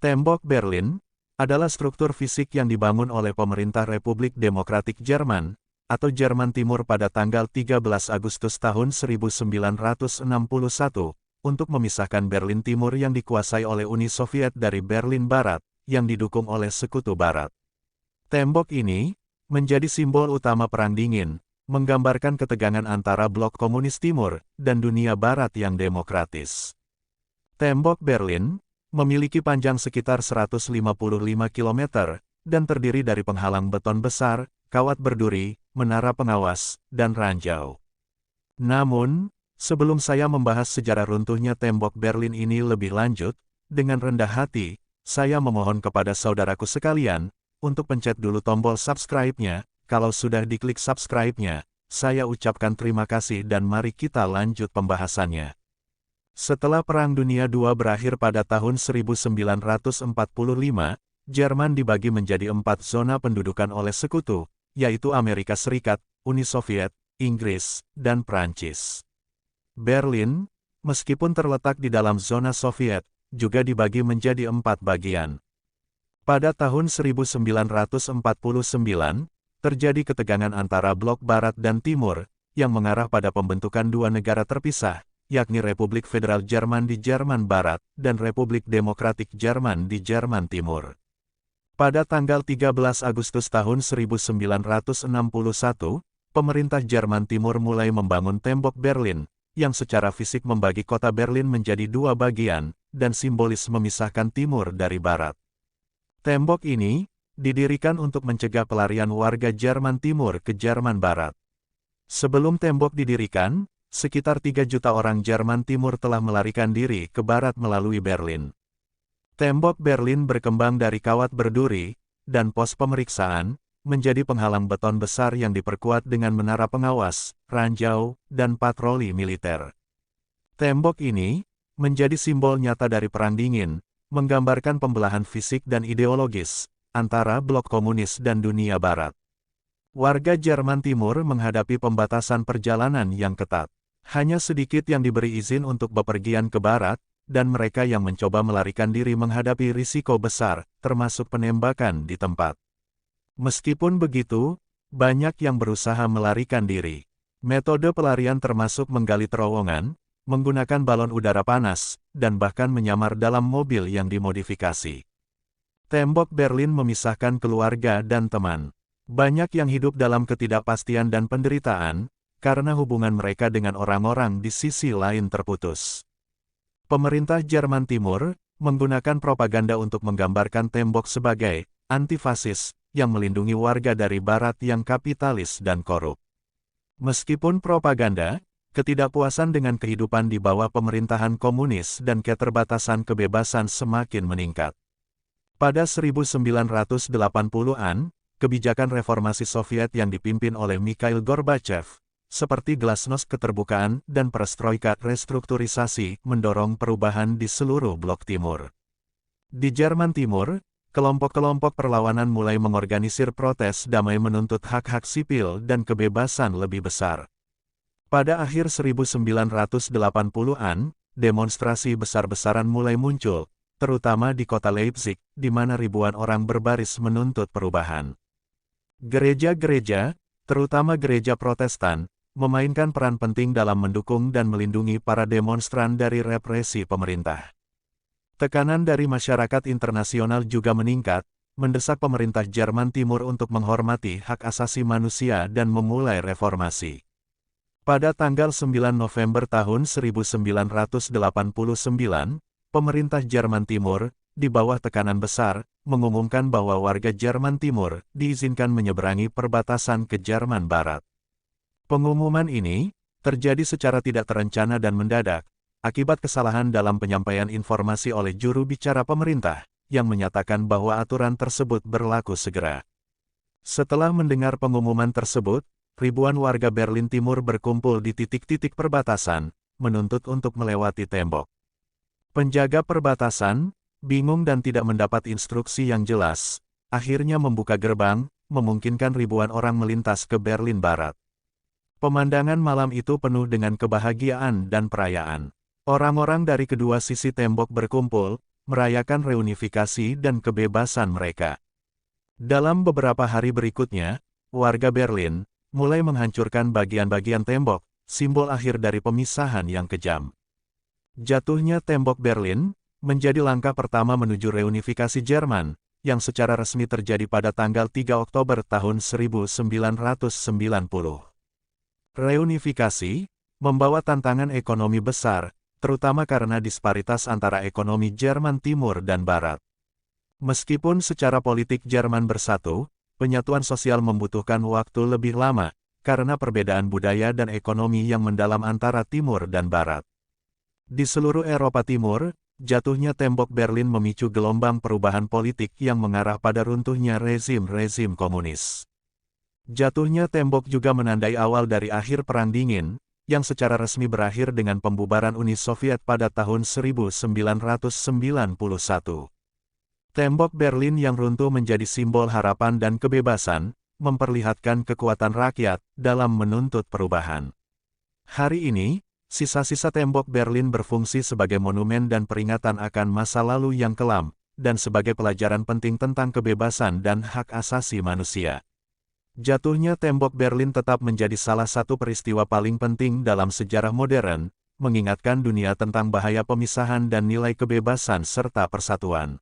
Tembok Berlin adalah struktur fisik yang dibangun oleh pemerintah Republik Demokratik Jerman, atau Jerman Timur pada tanggal 13 Agustus tahun 1961, untuk memisahkan Berlin Timur yang dikuasai oleh Uni Soviet dari Berlin Barat, yang didukung oleh Sekutu Barat. Tembok ini menjadi simbol utama Perang Dingin, menggambarkan ketegangan antara blok komunis Timur dan dunia Barat yang demokratis. Tembok Berlin memiliki panjang sekitar 155 km, dan terdiri dari penghalang beton besar, kawat berduri, menara pengawas, dan ranjau. Namun, sebelum saya membahas sejarah runtuhnya tembok Berlin ini lebih lanjut, dengan rendah hati, saya memohon kepada saudaraku sekalian, untuk pencet dulu tombol subscribe-nya. Kalau sudah diklik subscribe-nya, saya ucapkan terima kasih dan mari kita lanjut pembahasannya. Setelah Perang Dunia II berakhir pada tahun 1945, Jerman dibagi menjadi 4 zona pendudukan oleh sekutu, yaitu Amerika Serikat, Uni Soviet, Inggris, dan Prancis. Berlin, meskipun terletak di dalam zona Soviet, juga dibagi menjadi 4 bagian. Pada tahun 1949, terjadi ketegangan antara blok Barat dan Timur, yang mengarah pada pembentukan dua negara terpisah, yakni Republik Federal Jerman di Jerman Barat, dan Republik Demokratik Jerman di Jerman Timur. Pada tanggal 13 Agustus tahun 1961, pemerintah Jerman Timur mulai membangun tembok Berlin, yang secara fisik membagi kota Berlin menjadi dua bagian, dan simbolis memisahkan Timur dari Barat. Tembok ini didirikan untuk mencegah pelarian warga Jerman Timur ke Jerman Barat. Sebelum tembok didirikan, sekitar 3 juta orang Jerman Timur telah melarikan diri ke barat melalui Berlin. Tembok Berlin berkembang dari kawat berduri dan pos pemeriksaan, menjadi penghalang beton besar yang diperkuat dengan menara pengawas, ranjau, dan patroli militer. Tembok ini menjadi simbol nyata dari Perang Dingin, menggambarkan pembelahan fisik dan ideologis antara blok komunis dan dunia barat. Warga Jerman Timur menghadapi pembatasan perjalanan yang ketat. Hanya sedikit yang diberi izin untuk bepergian ke barat, dan mereka yang mencoba melarikan diri menghadapi risiko besar, termasuk penembakan di tempat. Meskipun begitu, banyak yang berusaha melarikan diri. Metode pelarian termasuk menggali terowongan, menggunakan balon udara panas, dan bahkan menyamar dalam mobil yang dimodifikasi. Tembok Berlin memisahkan keluarga dan teman. Banyak yang hidup dalam ketidakpastian dan penderitaan, karena hubungan mereka dengan orang-orang di sisi lain terputus. Pemerintah Jerman Timur menggunakan propaganda untuk menggambarkan tembok sebagai antifasis yang melindungi warga dari Barat yang kapitalis dan korup. Meskipun propaganda, ketidakpuasan dengan kehidupan di bawah pemerintahan komunis dan keterbatasan kebebasan semakin meningkat. Pada 1980-an, kebijakan reformasi Soviet yang dipimpin oleh Mikhail Gorbachev, seperti glasnost keterbukaan dan perestroika restrukturisasi, mendorong perubahan di seluruh blok timur. Di Jerman Timur, kelompok-kelompok perlawanan mulai mengorganisir protes damai menuntut hak-hak sipil dan kebebasan lebih besar. Pada akhir 1980-an, demonstrasi besar-besaran mulai muncul, terutama di kota Leipzig, di mana ribuan orang berbaris menuntut perubahan. Gereja-gereja, terutama gereja Protestan, memainkan peran penting dalam mendukung dan melindungi para demonstran dari represi pemerintah. Tekanan dari masyarakat internasional juga meningkat, mendesak pemerintah Jerman Timur untuk menghormati hak asasi manusia dan memulai reformasi. Pada tanggal 9 November tahun 1989, pemerintah Jerman Timur, di bawah tekanan besar, mengumumkan bahwa warga Jerman Timur diizinkan menyeberangi perbatasan ke Jerman Barat. Pengumuman ini terjadi secara tidak terencana dan mendadak, akibat kesalahan dalam penyampaian informasi oleh juru bicara pemerintah, yang menyatakan bahwa aturan tersebut berlaku segera. Setelah mendengar pengumuman tersebut, ribuan warga Berlin Timur berkumpul di titik-titik perbatasan, menuntut untuk melewati tembok. Penjaga perbatasan bingung dan tidak mendapat instruksi yang jelas, akhirnya membuka gerbang, memungkinkan ribuan orang melintas ke Berlin Barat. Pemandangan malam itu penuh dengan kebahagiaan dan perayaan. Orang-orang dari kedua sisi tembok berkumpul, merayakan reunifikasi dan kebebasan mereka. Dalam beberapa hari berikutnya, warga Berlin mulai menghancurkan bagian-bagian tembok, simbol akhir dari pemisahan yang kejam. Jatuhnya tembok Berlin menjadi langkah pertama menuju reunifikasi Jerman, yang secara resmi terjadi pada tanggal 3 Oktober tahun 1990. Reunifikasi membawa tantangan ekonomi besar, terutama karena disparitas antara ekonomi Jerman Timur dan Barat. Meskipun secara politik Jerman bersatu, penyatuan sosial membutuhkan waktu lebih lama, karena perbedaan budaya dan ekonomi yang mendalam antara Timur dan Barat. Di seluruh Eropa Timur, jatuhnya tembok Berlin memicu gelombang perubahan politik yang mengarah pada runtuhnya rezim-rezim komunis. Jatuhnya tembok juga menandai awal dari akhir Perang Dingin, yang secara resmi berakhir dengan pembubaran Uni Soviet pada tahun 1991. Tembok Berlin yang runtuh menjadi simbol harapan dan kebebasan, memperlihatkan kekuatan rakyat dalam menuntut perubahan. Hari ini, sisa-sisa tembok Berlin berfungsi sebagai monumen dan peringatan akan masa lalu yang kelam, dan sebagai pelajaran penting tentang kebebasan dan hak asasi manusia. Jatuhnya tembok Berlin tetap menjadi salah satu peristiwa paling penting dalam sejarah modern, mengingatkan dunia tentang bahaya pemisahan dan nilai kebebasan serta persatuan.